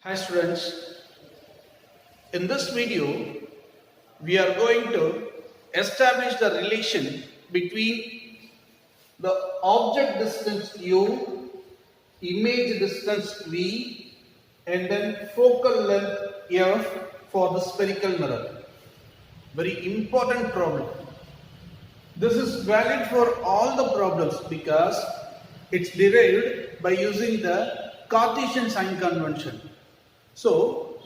Hi students, in this video we are going to establish the relation between the object distance u, image distance v and then focal length f for the spherical mirror. Very important problem. This is valid for all the problems because it's derived by using the Cartesian sign convention. So,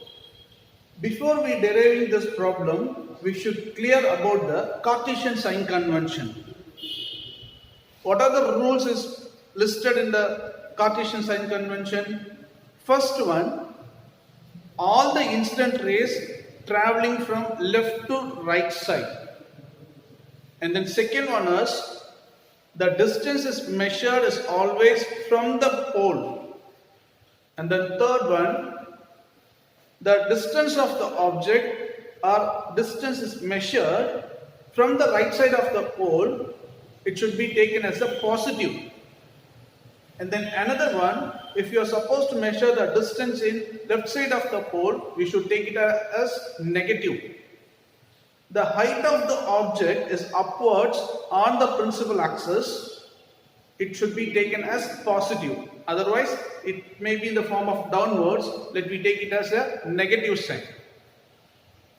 before we deriving this problem, we should clear about the Cartesian sign convention. What are the rules is listed in the Cartesian sign convention? First one, all the incident rays traveling from left to right side. And then second one is, the distance is measured is always from the pole. And then third one, the distance of the object or distance is measured from the right side of the pole, it should be taken as a positive. And then another one, if you are supposed to measure the distance in left side of the pole, we should take it as negative. The height of the object is upwards on the principal axis, it should be taken as positive. Otherwise, it may be in the form of downwards. Let me take it as a negative sign.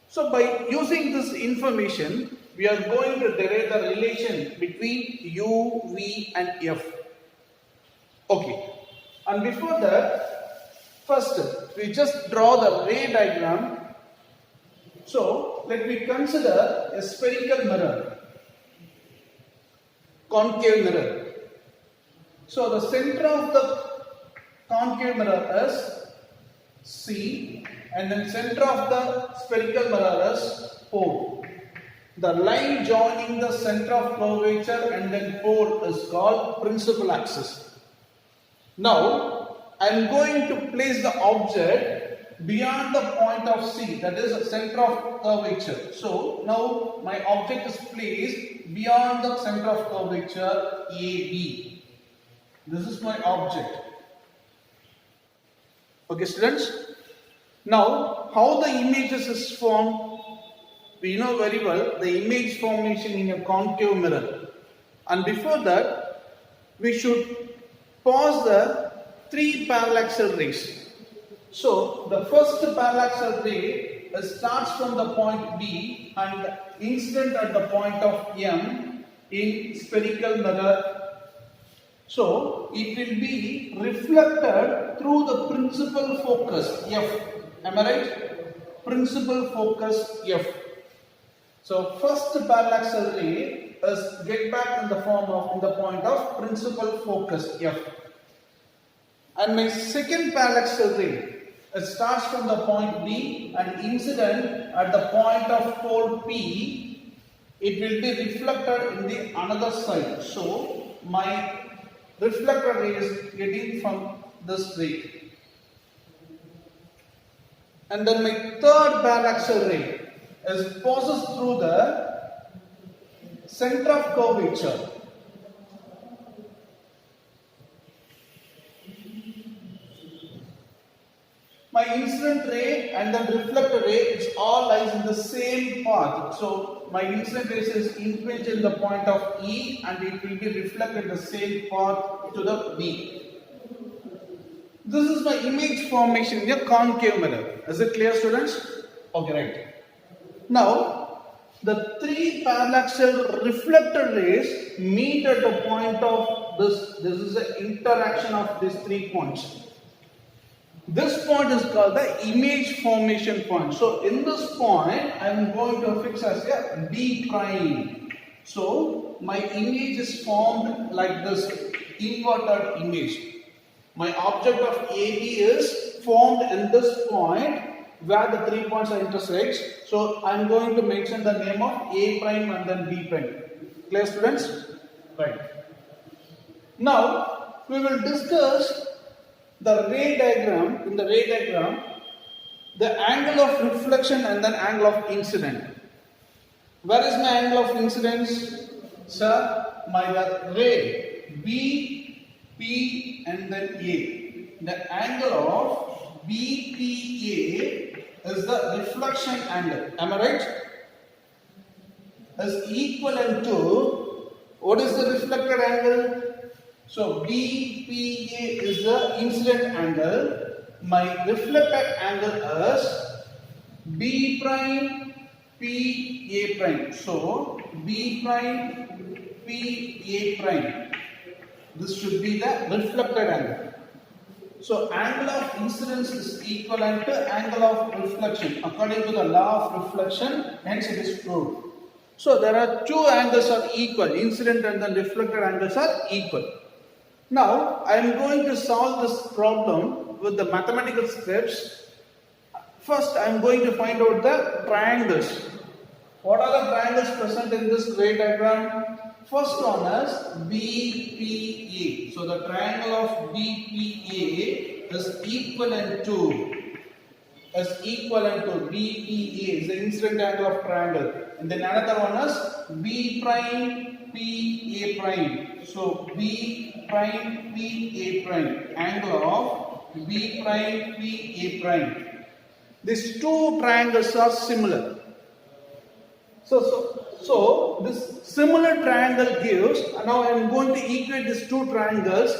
So, by using this information, we are going to derive the relation between u, v and f. Okay. And before that, first we just draw the ray diagram. So, let me consider a spherical mirror, concave mirror. So, the center of the concave mirror is C and then center of the spherical mirror is pole. The line joining the center of curvature and then pole is called principal axis. Now, I am going to place the object beyond the point of C, that is the center of curvature. So, now my object is placed beyond the center of curvature AB. This is my object. Okay, students. Now, how the images is formed? We know very well the image formation in a concave mirror. And before that, we should pause the three parallaxal rays. So, the first parallaxal ray starts from the point B and incident at the point of M in spherical mirror. So, it will be reflected through the principal focus F. Am I right? Principal focus F. So, first parallaxal ray is get back in the form of the point of principal focus F. And my second parallaxal ray, it starts from the point B and incident at the point of pole P, it will be reflected in the another side. So, my reflected ray is getting from this ray. And then my third parallaxal ray is passes through the center of curvature. My incident ray and then reflected ray, it's all lies in the same path. So, my incident ray is impinged in the point of E and it will be reflected in the same path to the B. This is my image formation in a concave mirror. Is it clear, students? Okay, right. Now, the three parallaxal reflected rays meet at the point of this. This is the interaction of these 3 points. This point is called the image formation point. So, in this point, I am going to fix as a B prime. So, my image is formed like this, inverted image. My object of AB is formed in this point where the 3 points are intersect. So, I am going to mention the name of A prime and then B prime. Clear, students? Right. Now, we will discuss the ray diagram. In the ray diagram, the angle of reflection and then angle of incident. Where is my angle of incidence? Sir, my ray B, P and then A. The angle of BPA is the reflection angle. Am I right? Is equivalent to, what is the reflected angle? So BPA is the incident angle. My reflected angle is B prime P A prime. So B prime P A prime. This should be the reflected angle. So angle of incidence is equivalent to angle of reflection according to the law of reflection, hence it is proved. So there are two angles are equal, incident and the reflected angles are equal. Now I am going to solve this problem with the mathematical steps. First I am going to find out the triangles. What are the triangles present in this ray diagram? First one is BPA. So the triangle of BPA is equivalent to BPA is the incident angle of triangle. And then another one is B prime PA prime. So B prime PA prime, angle of B prime PA prime. These two triangles are similar. So this similar triangle gives, now I am going to equate these two triangles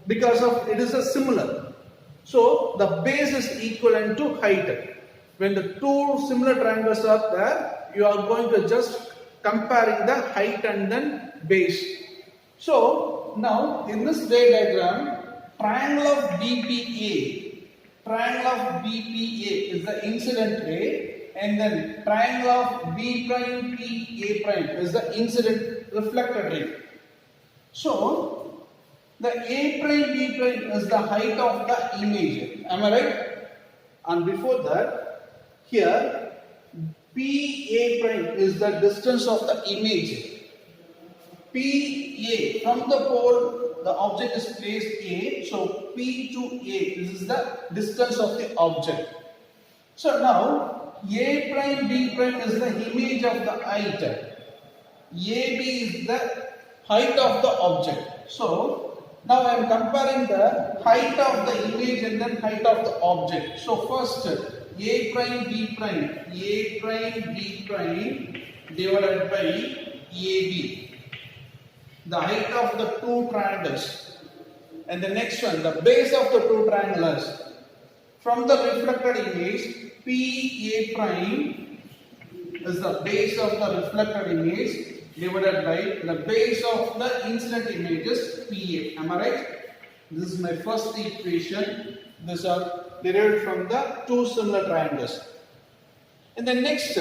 because of it is a similar. So the base is equivalent to height. When the two similar triangles are there, you are going to just comparing the height and then base. So now in this ray diagram, triangle of BPA is the incident ray. And then triangle of B prime P A prime is the incident reflected ray. So the A prime B prime is the height of the image. Am I right? And before that, here PA prime is the distance of the image. PA, from the pole the object is placed A. So P to A, this is the distance of the object. So now A prime B prime is the image of the height. AB is the height of the object. So now I am comparing the height of the image and then height of the object. So first A prime B prime divided by AB, the height of the two triangles. And the next one, the base of the two triangles. From the reflected image, PA prime is the base of the reflected image divided by the base of the incident images PA. Am I right? This is my first equation. These are derived from the two similar triangles. And the next,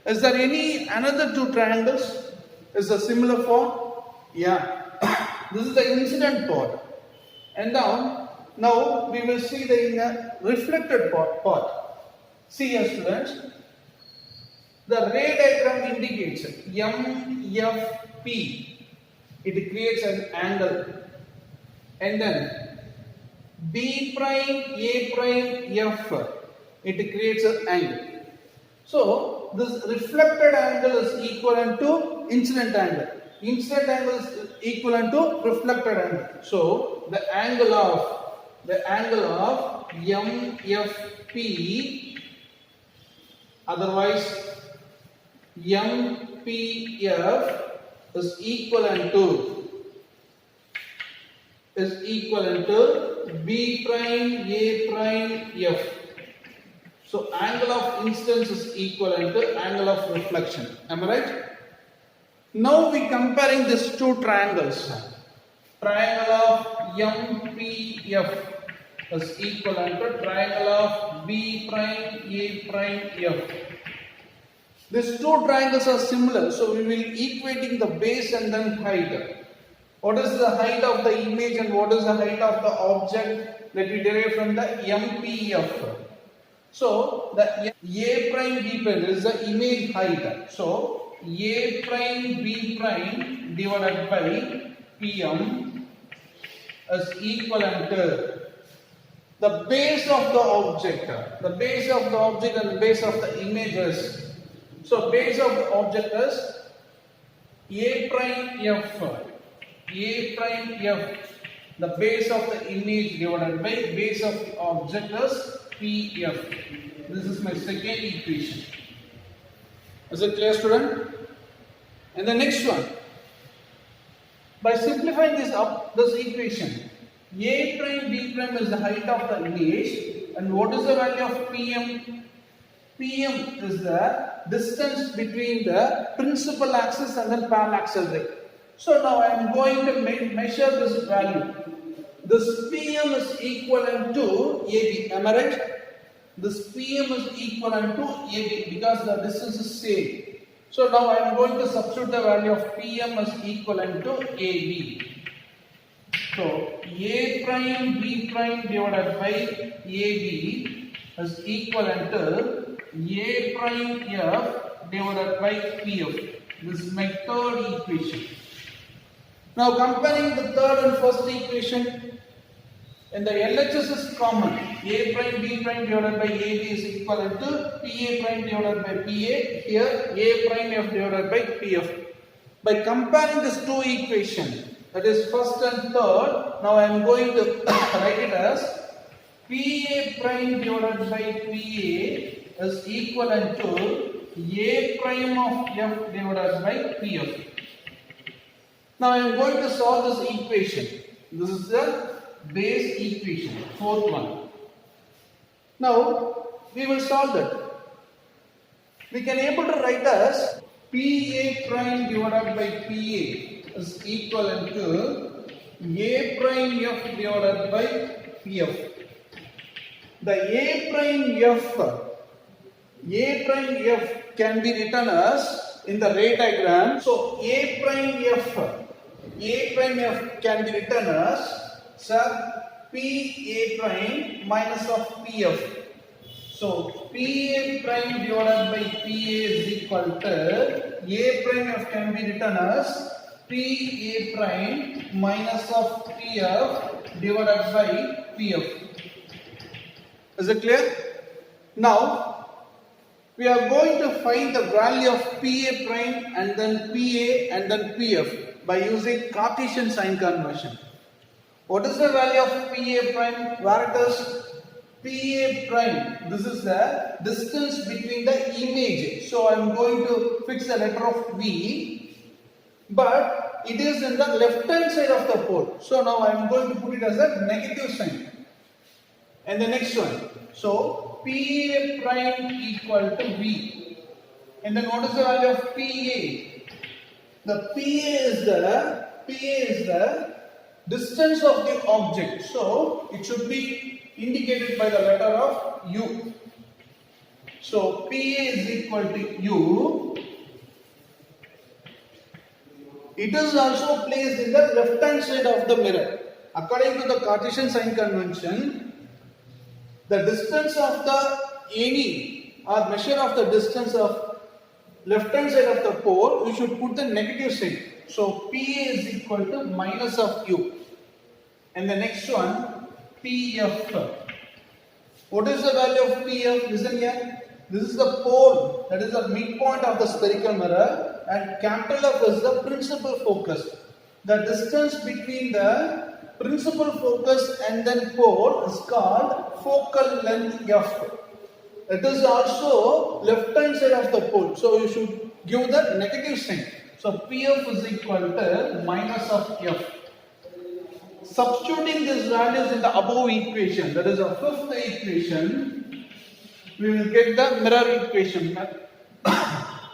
is there any another two triangles? Is a similar form? Yeah. This is the incident part. And now we will see the reflected part. See here students, the ray diagram indicates MFP, it creates an angle, and then B prime A prime F, it creates an angle. So this reflected angle is equivalent to incident angle. Incident angle is equivalent to reflected angle. So the angle of MFP, otherwise MPF, is equivalent to B prime A prime F. So angle of incidence is equivalent to angle of reflection. Am I right? Now we comparing these two triangles. Triangle of MPF is equivalent to triangle of B prime A prime F. These two triangles are similar, so we will equating the base and then height. What is the height of the image and what is the height of the object that we derive from the MPF? So the A prime B prime is the image height. So A prime B prime divided by PM is equivalent to the base of the object. The base of the object and the base of the images. So base of the object is A prime F. A prime F The base of the image divided by base of the object is PF. This is my second equation. Is it clear, student? And the next one. By simplifying this equation, A prime B prime is the height of the image, and what is the value of PM? PM is the distance between the principal axis and the parallaxal ray. So now I am going to measure this value. This PM is equivalent to AB. Am I right? This PM is equivalent to AB because the distance is same. So now I am going to substitute the value of PM as equivalent to AB. So A prime B prime divided by AB is equivalent to A prime F divided by PF. This is my third equation. Now comparing the third and first equation, in the LHS is common. A prime B prime divided by AB is equivalent to PA prime divided by PA. Here A prime F divided by PF. By comparing these two equations, that is first and third, now I am going to write it as PA prime divided by PA is equivalent to A prime of F divided by PF. Now I am going to solve this equation. This is the base equation, fourth one. Now we will solve that. We can able to write as PA prime divided by PA is equivalent to A prime F divided by PF. The A prime F can be written as in the ray diagram. So A prime F can be written as PA prime minus of PF. So PA prime divided by PA is equal to A prime F can be written as PA prime minus of PF divided by PF. Is it clear? Now we are going to find the value of PA prime and then PA and then PF by using Cartesian sign conversion. What is the value of PA prime? Where it is? PA prime. This is the distance between the image. So I am going to fix the letter of V, but it is in the left hand side of the pole. So now I am going to put it as a negative sign. And the next one. So PA prime equal to V. And then what is the value of PA? The PA is the distance of the object. So it should be indicated by the letter of U. So PA is equal to U. It is also placed in the left hand side of the mirror. According to the Cartesian sign convention, the distance of the any or measure of the distance of left hand side of the pole, you should put the negative sign. So PA is equal to minus of U. And the next one, PF. What is the value of PF? Listen here. This is the pole, that is the midpoint of the spherical mirror, and capital F is the principal focus. The distance between the principal focus and then pole is called focal length F. It is also left hand side of the pole, so you should give the negative sign. So PF is equal to minus of F. Substituting these values in the above equation, that is the fifth equation, we will get the mirror equation.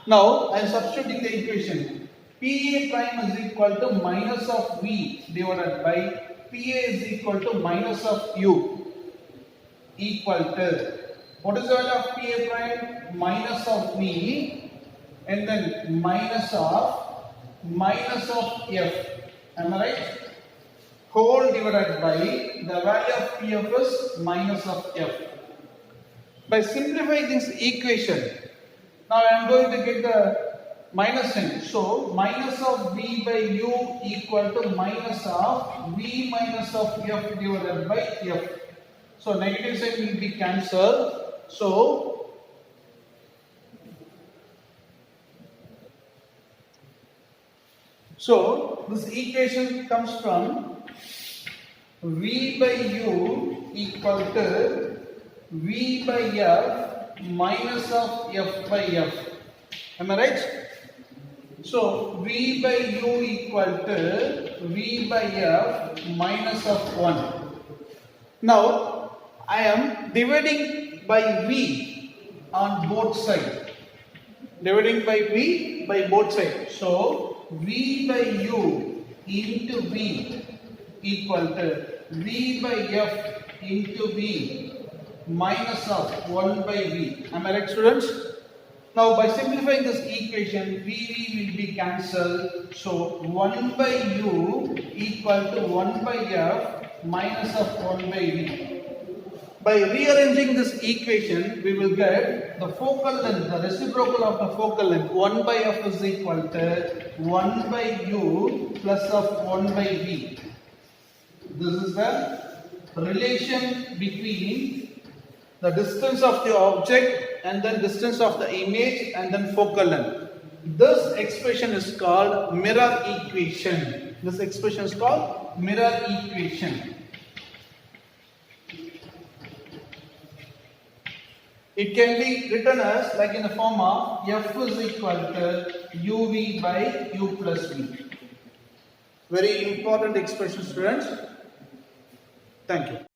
Now I am substituting the equation. PA prime is equal to minus of V divided by PA is equal to minus of U equal to, what is the value of PA prime? Minus of V and then minus of F. Am I right? Whole divided by the value of PF is minus of F. By simplifying this equation, now I am going to get the minus sign. So minus of V by U equal to minus of V minus of F divided by F. So negative sign will be cancelled. So this equation comes from V by U equal to V by F minus of F by F. Am I right? So V by U equal to V by F minus of 1. Now I am dividing by V on both sides. Dividing by V by both sides. So V by U into V equal to V by F into V minus of 1 by V. Am I right, students? Now by simplifying this equation, VV will be cancelled. So 1 by U equal to 1 by F minus of 1 by V. By rearranging this equation, we will get the focal length, the reciprocal of the focal length. 1 by F is equal to 1 by U plus of 1 by V. This is the relation between the distance of the object and then distance of the image and then focal length. This expression is called mirror equation. This expression is called mirror equation. It can be written as like in the form of F is equal to UV by U plus V. Very important expression, students. Thank you.